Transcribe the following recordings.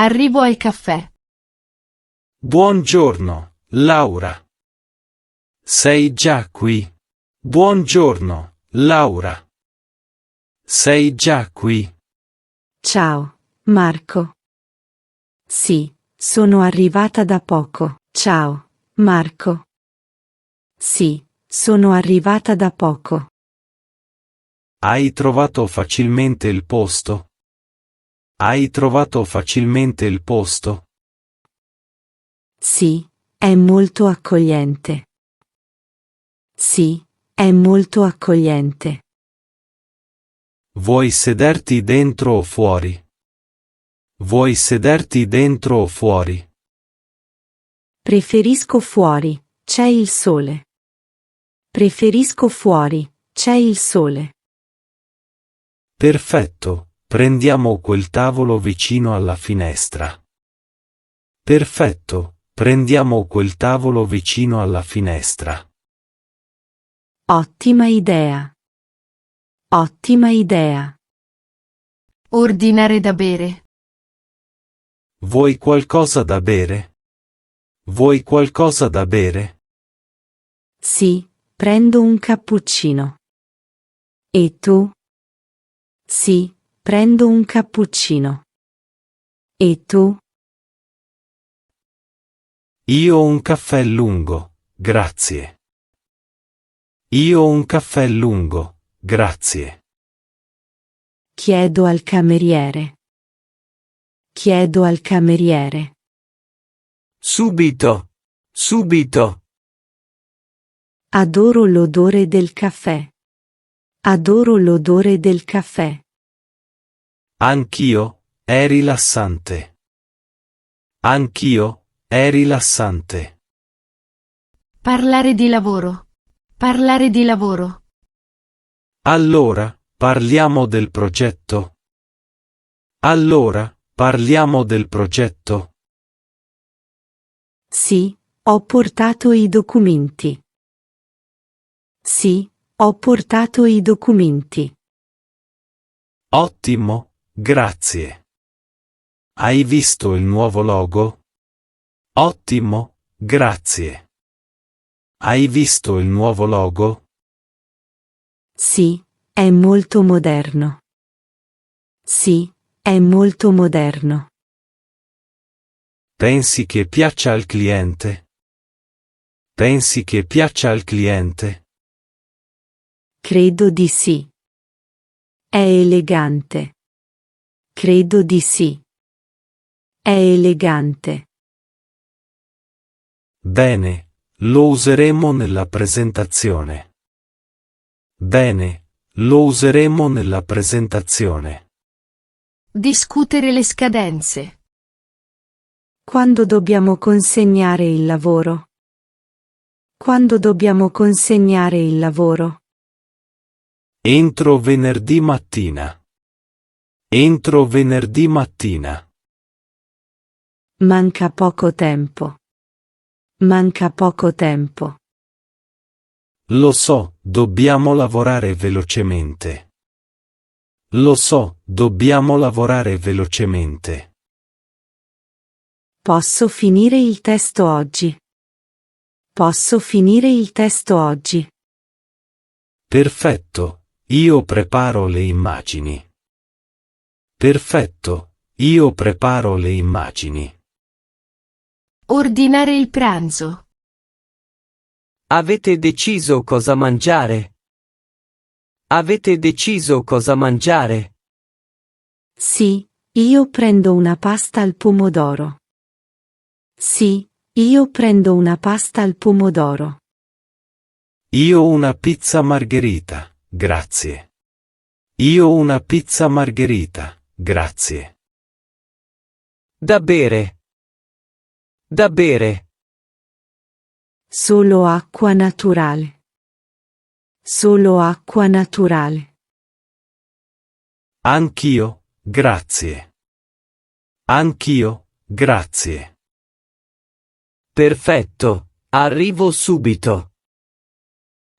Arrivo al caffè. Buongiorno, Laura. Sei già qui? Buongiorno, Laura. Sei già qui? Ciao, Marco. Sì, sono arrivata da poco. Ciao, Marco. Sì, sono arrivata da poco. Hai trovato facilmente il posto? Hai trovato facilmente il posto? Sì, è molto accogliente. Sì, è molto accogliente. Vuoi sederti dentro o fuori? Vuoi sederti dentro o fuori? Preferisco fuori, c'è il sole. Preferisco fuori, c'è il sole. Perfetto, prendiamo quel tavolo vicino alla finestra. Perfetto, prendiamo quel tavolo vicino alla finestra. Ottima idea. Ottima idea. Ordinare da bere. Vuoi qualcosa da bere? Vuoi qualcosa da bere? Sì, prendo un cappuccino. E tu? Sì, prendo un cappuccino. E tu? Io ho un caffè lungo, grazie. Io ho un caffè lungo, grazie. Chiedo al cameriere. Chiedo al cameriere. Subito. Subito. Adoro l'odore del caffè. Adoro l'odore del caffè. Anch'io, è rilassante. Anch'io, è rilassante. Parlare di lavoro. Parlare di lavoro. Allora, parliamo del progetto? Allora, parliamo del progetto? Sì, ho portato i documenti. Sì, ho portato i documenti. Ottimo, grazie. Hai visto il nuovo logo? Ottimo, grazie. Hai visto il nuovo logo? Sì, è molto moderno. Sì, è molto moderno. Pensi che piaccia al cliente? Pensi che piaccia al cliente? Credo di sì. È elegante. Credo di sì. È elegante. Bene, lo useremo nella presentazione. Bene, lo useremo nella presentazione. Discutere le scadenze. Quando dobbiamo consegnare il lavoro? Quando dobbiamo consegnare il lavoro? Entro venerdì mattina. Entro venerdì mattina. Manca poco tempo. Manca poco tempo. Lo so, dobbiamo lavorare velocemente. Lo so, dobbiamo lavorare velocemente. Posso finire il testo oggi. Posso finire il testo oggi. Perfetto, io preparo le immagini. Perfetto, io preparo le immagini. Ordinare il pranzo. Avete deciso cosa mangiare? Avete deciso cosa mangiare? Sì, io prendo una pasta al pomodoro. Sì, io prendo una pasta al pomodoro. Io una pizza margherita, grazie. Io una pizza margherita, grazie. Da bere. Da bere. Solo acqua naturale. Solo acqua naturale. Anch'io, grazie. Anch'io, grazie. Perfetto, arrivo subito.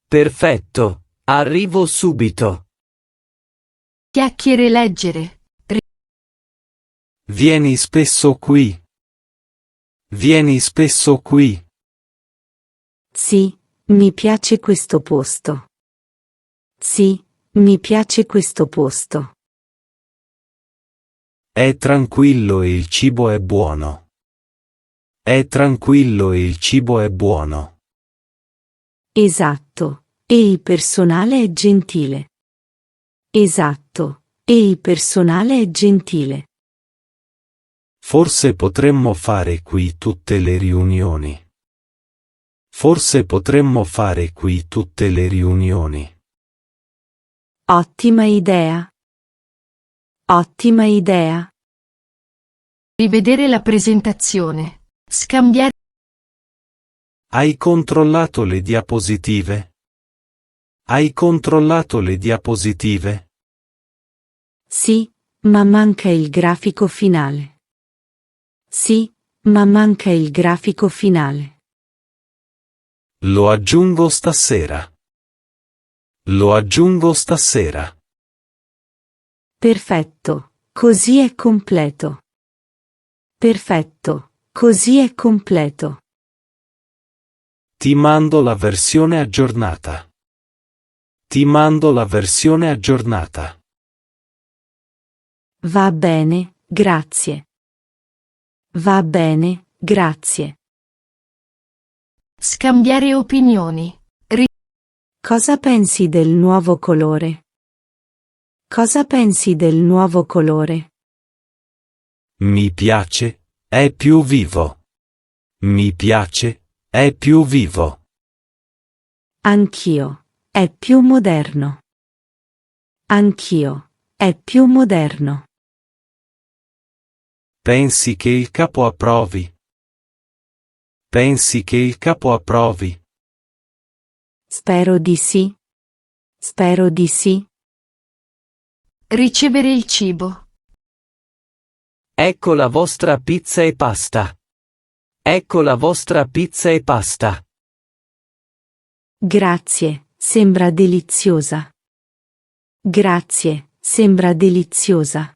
Perfetto, arrivo subito. Chiacchiere leggere. Vieni spesso qui. Vieni spesso qui. Sì, mi piace questo posto. Sì, mi piace questo posto. È tranquillo e il cibo è buono. È tranquillo e il cibo è buono. Esatto, e il personale è gentile. Esatto, e il personale è gentile. Forse potremmo fare qui tutte le riunioni. Forse potremmo fare qui tutte le riunioni. Ottima idea. Ottima idea. Rivedere la presentazione. Scambiare. Hai controllato le diapositive? Hai controllato le diapositive? Sì, ma manca il grafico finale. Sì, ma manca il grafico finale. Lo aggiungo stasera. Lo aggiungo stasera. Perfetto, così è completo. Perfetto, così è completo. Ti mando la versione aggiornata. Ti mando la versione aggiornata. Va bene, grazie. Va bene, grazie. Scambiare opinioni. Cosa pensi del nuovo colore? Cosa pensi del nuovo colore? Mi piace, è più vivo. Mi piace, è più vivo. Anch'io, è più moderno. Anch'io, è più moderno. Pensi che il capo approvi? Pensi che il capo approvi? Spero di sì. Spero di sì. Ricevere il cibo. Ecco la vostra pizza e pasta. Ecco la vostra pizza e pasta. Grazie, sembra deliziosa. Grazie, sembra deliziosa.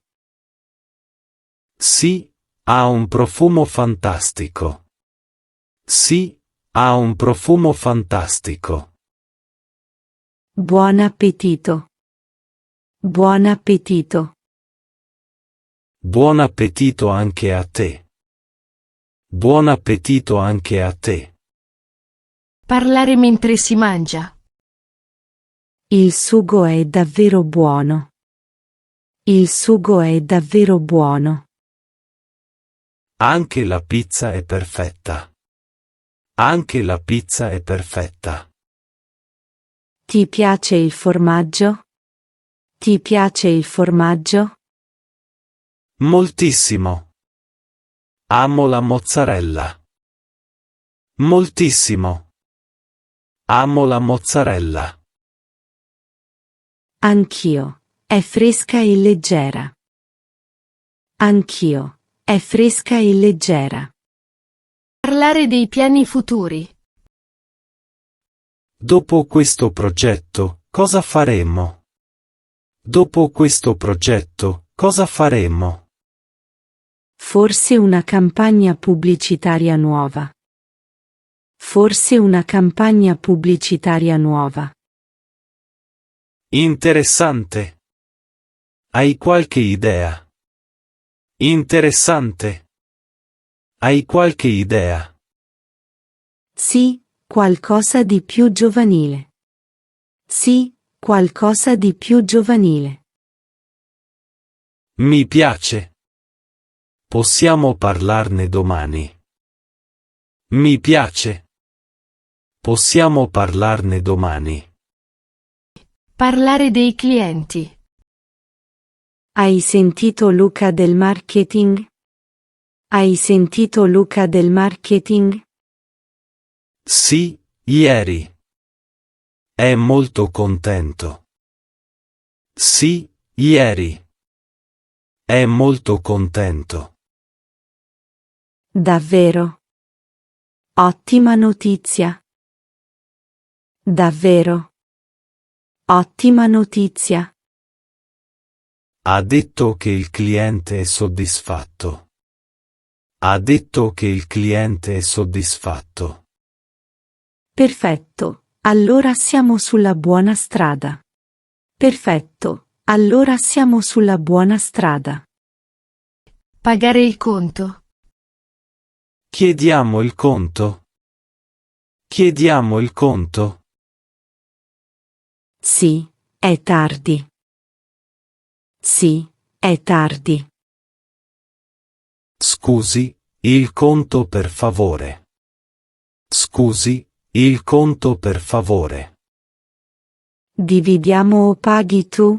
Sì, ha un profumo fantastico. Sì, ha un profumo fantastico. Buon appetito. Buon appetito. Buon appetito anche a te. Buon appetito anche a te. Parlare mentre si mangia. Il sugo è davvero buono. Il sugo è davvero buono. Anche la pizza è perfetta. Anche la pizza è perfetta. Ti piace il formaggio? Ti piace il formaggio? Moltissimo. Amo la mozzarella. Moltissimo. Amo la mozzarella. Anch'io. È fresca e leggera. Anch'io. È fresca e leggera. Parlare dei piani futuri. Dopo questo progetto, cosa faremo? Dopo questo progetto, cosa faremo? Forse una campagna pubblicitaria nuova. Forse una campagna pubblicitaria nuova. Interessante. Hai qualche idea? Interessante. Hai qualche idea? Sì, qualcosa di più giovanile. Sì, qualcosa di più giovanile. Mi piace. Possiamo parlarne domani. Mi piace. Possiamo parlarne domani. Parlare dei clienti. Hai sentito Luca del marketing? Hai sentito Luca del marketing? Sì, ieri. È molto contento. Sì, ieri. È molto contento. Davvero? Ottima notizia. Davvero? Ottima notizia. Ha detto che il cliente è soddisfatto. Ha detto che il cliente è soddisfatto. Perfetto, allora siamo sulla buona strada. Perfetto, allora siamo sulla buona strada. Pagare il conto. Chiediamo il conto. Chiediamo il conto. Sì, è tardi. Sì, è tardi. Scusi, il conto per favore. Scusi, il conto per favore. Dividiamo o paghi tu?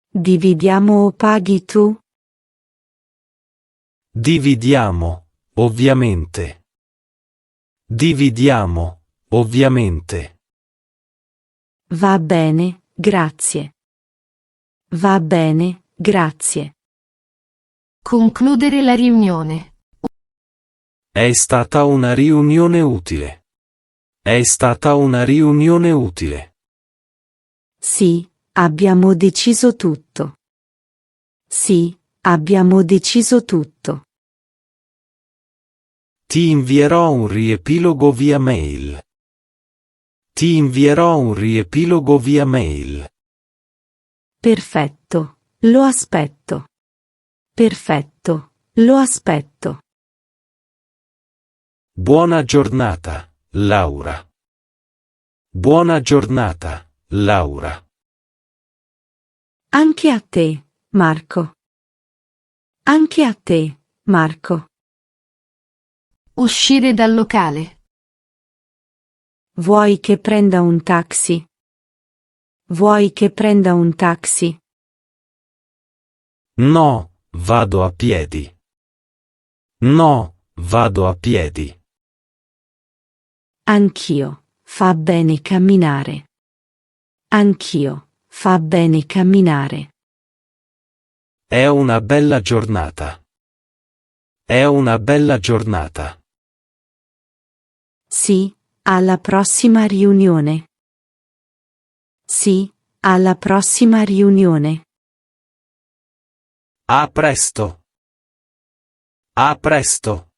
Dividiamo o paghi tu? Dividiamo, ovviamente. Dividiamo, ovviamente. Va bene, grazie. Va bene, grazie. Concludere la riunione. È stata una riunione utile. È stata una riunione utile. Sì, abbiamo deciso tutto. Sì, abbiamo deciso tutto. Ti invierò un riepilogo via mail. Ti invierò un riepilogo via mail. Perfetto, lo aspetto. Perfetto, lo aspetto. Buona giornata, Laura. Buona giornata, Laura. Anche a te, Marco. Anche a te, Marco. Uscire dal locale. Vuoi che prenda un taxi? Vuoi che prenda un taxi? No, vado a piedi. No, vado a piedi. Anch'io, fa bene camminare. Anch'io, fa bene camminare. È una bella giornata. È una bella giornata. Sì, alla prossima riunione. Sì, alla prossima riunione. A presto. A presto.